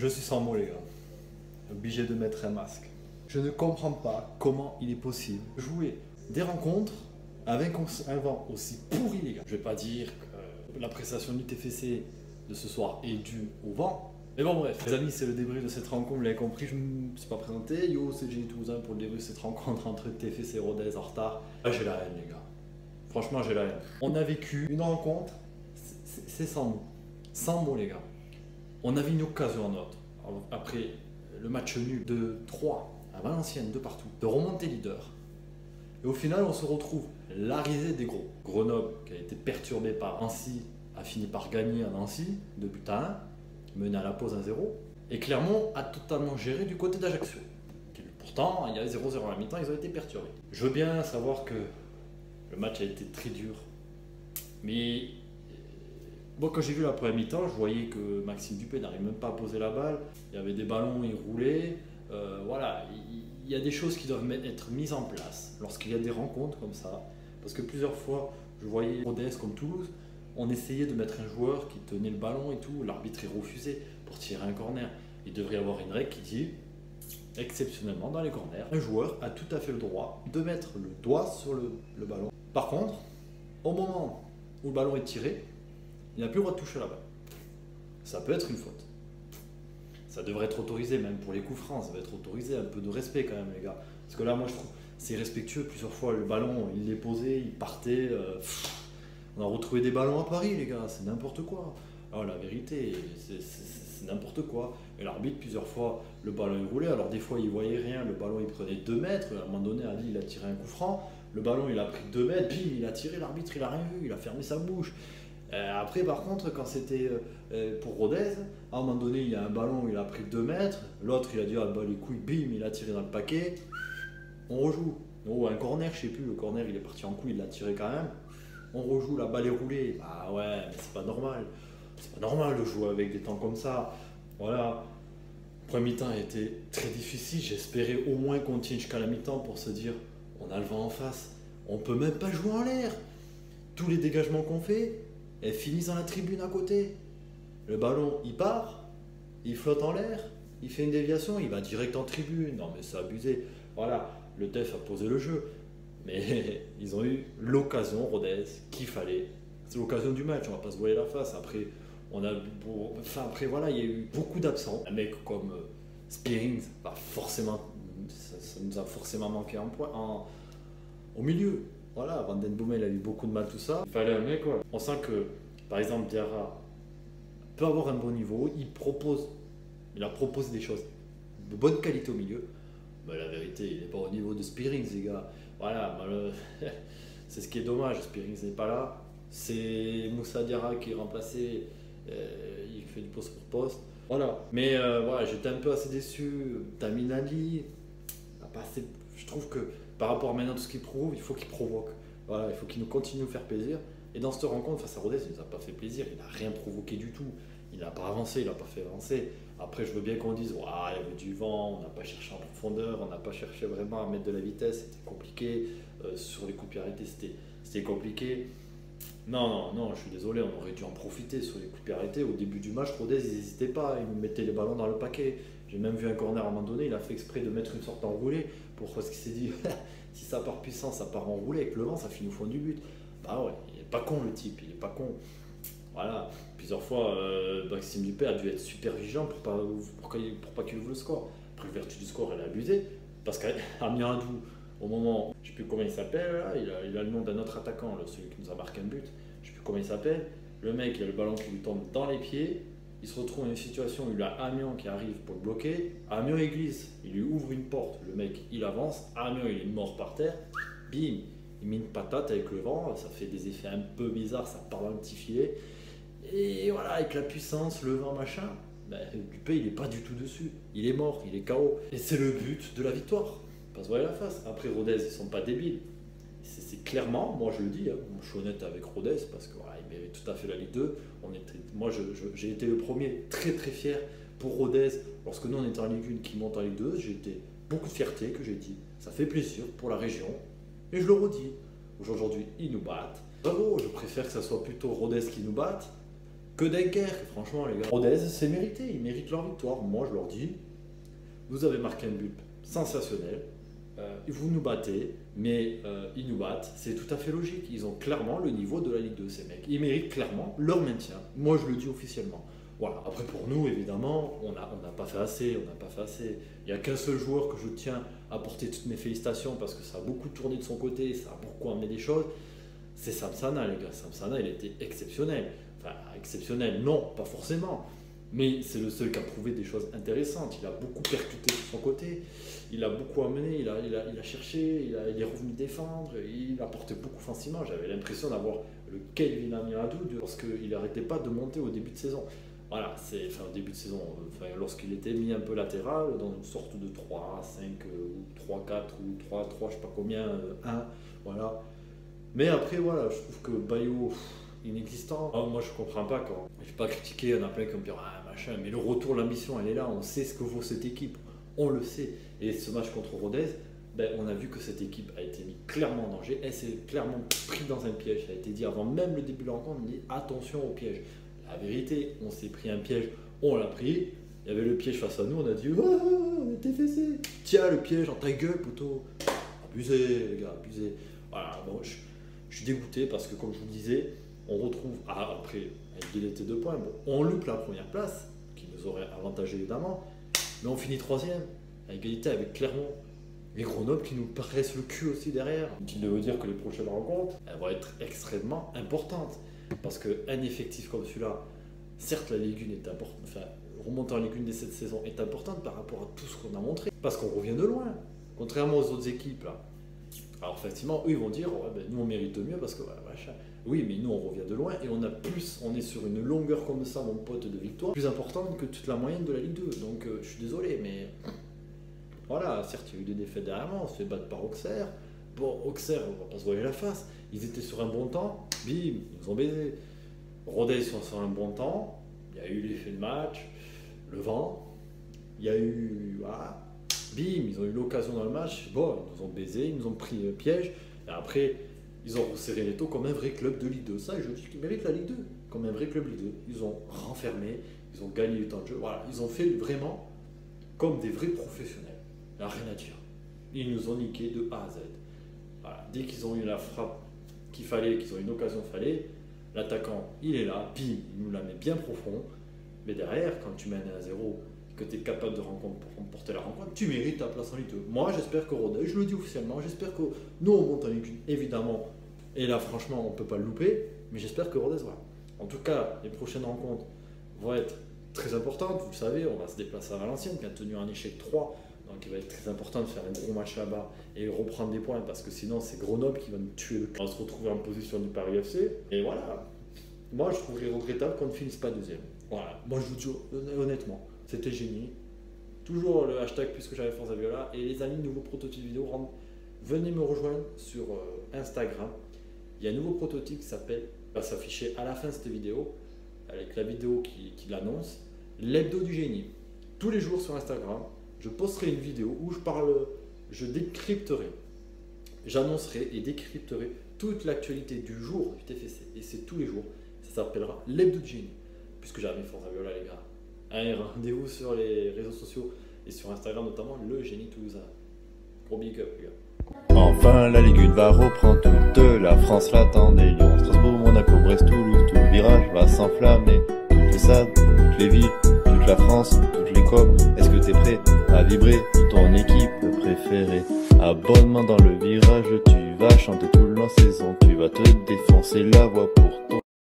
Je suis sans mots les gars, obligé de mettre un masque. Je ne comprends pas comment il est possible de jouer des rencontres avec un vent aussi pourri les gars. Je vais pas dire que la prestation du TFC de ce soir est due au vent. Mais bon bref, les amis, c'est le débrief de cette rencontre, vous l'avez compris, je ne me suis pas présenté. Yo, c'est Jenny Toulousain pour le débrief de cette rencontre entre TFC et Rodez en retard. Ah, j'ai la haine les gars. Franchement, j'ai la haine. On a vécu une rencontre, c'est sans mots. Sans mots les gars. On avait une occasion en note. Après le match nul de 3 à Valenciennes, de partout, de remonter leader. Et au final, on se retrouve la risée des gros. Grenoble, qui a été perturbé par Nancy, a fini par gagner à Nancy, 2-1, mené à la pause 1-0. Et Clermont a totalement géré du côté d'Ajaccio. Pourtant, il y avait 0-0 à la mi-temps, ils ont été perturbés. Je veux bien savoir que le match a été très dur. Mais moi, quand j'ai vu la première mi-temps, je voyais que Maxime Dupé n'arrive même pas à poser la balle. Il y avait des ballons, il roulait. Voilà, il y a des choses qui doivent être mises en place lorsqu'il y a des rencontres comme ça. Parce que plusieurs fois, je voyais Rodez comme Toulouse, on essayait de mettre un joueur qui tenait le ballon et tout. L'arbitre est refusé pour tirer un corner. Il devrait y avoir une règle qui dit, exceptionnellement dans les corners, un joueur a tout à fait le droit de mettre le doigt sur le ballon. Par contre, au moment où le ballon est tiré, il n'a plus le droit de toucher la balle. Ça peut être une faute. Ça devrait être autorisé, même pour les coups francs, ça va être autorisé, un peu de respect quand même les gars. Parce que là, moi je trouve, c'est respectueux, plusieurs fois le ballon, il est posé, il partait. On a retrouvé des ballons à Paris les gars, c'est n'importe quoi. Alors la vérité, c'est n'importe quoi. Et l'arbitre, plusieurs fois, le ballon il roulait, alors des fois il voyait rien, le ballon il prenait 2 mètres, à un moment donné, Ali il a tiré un coup franc, le ballon il a pris 2 mètres, bim, il a tiré, l'arbitre il a rien vu, il a fermé sa bouche. Après, par contre, quand c'était pour Rodez, à un moment donné, il y a un ballon, il a pris 2 mètres, l'autre, il a dit, ah bah les couilles, bim, il a tiré dans le paquet, on rejoue. Oh, un corner, je sais plus, le corner, il est parti en couille, il l'a tiré quand même, on rejoue, la balle est roulée. Ah ouais, mais c'est pas normal. C'est pas normal de jouer avec des temps comme ça. Voilà. Le premier mi-temps a été très difficile, j'espérais au moins qu'on tienne jusqu'à la mi-temps pour se dire, on a le vent en face, on peut même pas jouer en l'air. Tous les dégagements qu'on fait, elles finissent dans la tribune à côté. Le ballon, il part, il flotte en l'air, il fait une déviation, il va direct en tribune. Non mais c'est abusé. Voilà, le TEF a posé le jeu. Mais ils ont eu l'occasion, Rodez, qu'il fallait. C'est l'occasion du match, on va pas se voiler la face. Après, après voilà, il y a eu beaucoup d'absents. Un mec comme Spearings, bah forcément, ça nous a forcément manqué au milieu. Voilà, Van Den Bommel a eu beaucoup de mal, tout ça. Il fallait un mec, quoi. On sent que, par exemple, Diarra peut avoir un bon niveau, il a proposé des choses de bonne qualité au milieu. Mais la vérité, il n'est pas au niveau de Spearings, les gars. Voilà, c'est ce qui est dommage, Spearings n'est pas là. C'est Moussa Diarra qui est remplacé, il fait du poste pour poste. Voilà, mais voilà, j'étais un peu assez déçu. Tamine Ali, je trouve que par rapport à maintenant tout ce qu'il prouve, il faut qu'il provoque. Voilà, il faut qu'il nous continue à nous faire plaisir. Et dans cette rencontre face à Rodez, il ne nous a pas fait plaisir, il n'a rien provoqué du tout. Il n'a pas avancé, il n'a pas fait avancer. Après, je veux bien qu'on dise, il y avait du vent, on n'a pas cherché en profondeur, on n'a pas cherché vraiment à mettre de la vitesse, c'était compliqué. Sur les coups de pied arrêtés, c'était compliqué. Non, je suis désolé, on aurait dû en profiter sur les coups de pied arrêtés. Au début du match, Rodez, ils n'hésitaient pas, ils nous mettaient les ballons dans le paquet. J'ai même vu un corner à un moment donné, il a fait exprès de mettre une sorte enroulée, parce qu'il s'est dit, si ça part puissant, ça part enroulé, avec le vent, ça finit au fond du but. Bah ouais, il est pas con le type, il est pas con. Voilà, plusieurs fois, Maxime Dupé a dû être super vigilant pour pas qu'il ouvre le score. Après, l'ouverture du score, elle a abusé, parce qu'Amiradou, au moment, je ne sais plus comment il s'appelle, là, il a le nom d'un autre attaquant, là, celui qui nous a marqué un but, je ne sais plus comment il s'appelle, le mec, il a le ballon qui lui tombe dans les pieds, il se retrouve dans une situation où il a Amiens qui arrive pour le bloquer, Amiens il glisse, il lui ouvre une porte, le mec il avance, Amiens il est mort par terre, bim, il met une patate avec le vent, ça fait des effets un peu bizarres, ça part dans le petit filet, et voilà, avec la puissance, le vent, machin, Dupé il n'est pas du tout dessus, il est mort, il est KO, et c'est le but de la victoire. Pas se voir la face. Après, Rodez, ils sont pas débiles. C'est clairement, moi je le dis, hein, je suis honnête avec Rodez parce qu'il voilà, mérite tout à fait la Ligue 2. Moi, j'ai été le premier très très fier pour Rodez. Lorsque nous on était en Ligue 1 qui monte en Ligue 2, j'ai été beaucoup de fierté que j'ai dit. Ça fait plaisir pour la région. Et je le redis. Aujourd'hui, ils nous battent. Bravo, je préfère que ça soit plutôt Rodez qui nous batte que Dunkerque, franchement les gars. Rodez, c'est mérité, ils méritent leur victoire. Moi je leur dis, vous avez marqué un but sensationnel, vous nous battez, mais ils nous battent, c'est tout à fait logique. Ils ont clairement le niveau de la Ligue 2, ces mecs. Ils méritent clairement leur maintien. Moi je le dis officiellement. Voilà. Après pour nous, évidemment, on n'a pas fait assez, Il n'y a qu'un seul joueur que je tiens à porter toutes mes félicitations parce que ça a beaucoup tourné de son côté, ça a beaucoup amené des choses. C'est Samsana les gars. Samsana il était exceptionnel. Enfin exceptionnel, non, pas forcément. Mais c'est le seul qui a prouvé des choses intéressantes. Il a beaucoup percuté sur son côté, il a beaucoup amené, il a cherché, il est revenu défendre, il a porté beaucoup offensivement. J'avais l'impression d'avoir le Kelvin Amirado parce qu'il n'arrêtait pas de monter au début de saison. Voilà, au début de saison, lorsqu'il était mis un peu latéral, dans une sorte de 3, 5, ou 3, 4, ou 3, 3, je sais pas combien, 1, voilà. Mais après, voilà, je trouve que Bayo, inexistant. Moi, je comprends pas quand. Je vais pas critiquer, il y en a plein qui me disent ah machin, mais le retour, l'ambition, elle est là. On sait ce que vaut cette équipe, on le sait. Et ce match contre Rodez, on a vu que cette équipe a été mise clairement en danger. Elle s'est clairement prise dans un piège. Ça a été dit avant même le début de la rencontre. On dit attention au piège. La vérité, on s'est pris un piège, on l'a pris. Il y avait le piège face à nous, on a dit on était fessés. Tiens le piège en ta gueule, poteau. Abusé, les gars, abusé. Voilà, bon, je suis dégoûté parce que comme je vous le disais, on retrouve, après, avec égalité de points, on loupe la première place, qui nous aurait avantagé évidemment, mais on finit troisième, à égalité avec Clermont et Grenoble qui nous pressent le cul aussi derrière. Inutile de vous dire que les prochaines rencontres, elles vont être extrêmement importantes, parce qu'un effectif comme celui-là, certes la Ligue 1 est importante, enfin, remonter en Ligue 1 dès cette saison est importante par rapport à tout ce qu'on a montré, parce qu'on revient de loin, contrairement aux autres équipes là. Alors effectivement, eux ils vont dire, nous on mérite mieux parce que machin. Oui, mais nous on revient de loin et on est sur une longueur comme ça, mon pote, de victoire plus importante que toute la moyenne de la Ligue 2. Donc je suis désolé, mais voilà, certes il y a eu des défaites derrière moi, on se fait battre par Auxerre. Bon, Auxerre, on va pas se voiler la face, ils étaient sur un bon temps, bim, ils nous ont baisé. Rodez sont sur un bon temps, il y a eu l'effet de match, le vent, il y a eu, voilà, bim, ils ont eu l'occasion dans le match, bon, ils nous ont baisé, ils nous ont pris le piège, et après, ils ont resserré les taux comme un vrai club de Ligue 2. Ça, je dis qu'ils méritent la Ligue 2, comme un vrai club Ligue 2. Ils ont renfermé, ils ont gagné du temps de jeu, voilà, ils ont fait vraiment comme des vrais professionnels. Il n'y a rien à dire. Ils nous ont niqué de A à Z. Voilà. Dès qu'ils ont eu la frappe qu'il fallait, qu'ils ont eu une occasion qu'il fallait, l'attaquant, il est là, bim, il nous la met bien profond. Mais derrière, quand tu mènes à 0, que tu es capable de remporter la rencontre, tu mérites ta place en Ligue 2. Moi, j'espère que Rodez, je le dis officiellement, j'espère que nous, on monte en Ligue 1, évidemment. Et là, franchement, on ne peut pas le louper, mais j'espère que Rodez, voilà. En tout cas, les prochaines rencontres vont être très importantes. Vous le savez, on va se déplacer à Valenciennes, qui a tenu un échec 3. Donc, il va être très important de faire un gros match là-bas et reprendre des points, parce que sinon, c'est Grenoble qui va nous tuer. On va se retrouver en position du Paris FC. Et voilà. Moi, je trouverais regrettable qu'on ne finisse pas deuxième. Voilà. Moi, je vous dis honnêtement. C'était génial. Toujours le hashtag puisque j'avais Forza Viola. Et les amis, nouveau prototype vidéo, venez me rejoindre sur Instagram. Il y a un nouveau prototype qui va s'afficher à la fin de cette vidéo, avec la vidéo qui l'annonce, l'hebdo du génie. Tous les jours sur Instagram, je posterai une vidéo où je décrypterai, j'annoncerai et décrypterai toute l'actualité du jour du TFC. Et c'est tous les jours. Ça s'appellera l'hebdo du génie. Puisque j'avais Forza Viola, les gars. Allez, rendez-vous sur les réseaux sociaux et sur Instagram notamment, le génie toulousain. Gros big up, les gars. Enfin, la Ligue 1 va reprendre, toute la France l'attendait. Lyon, Strasbourg, Monaco, Brest, Toulouse, tout le virage va s'enflammer. Toutes les stades, toutes les villes, toute la France, toutes les copes. Est-ce que t'es prêt à vibrer pour ton équipe préférée? Abonnement dans le virage, tu vas chanter tout le long saison. Tu vas te défoncer la voix pour ton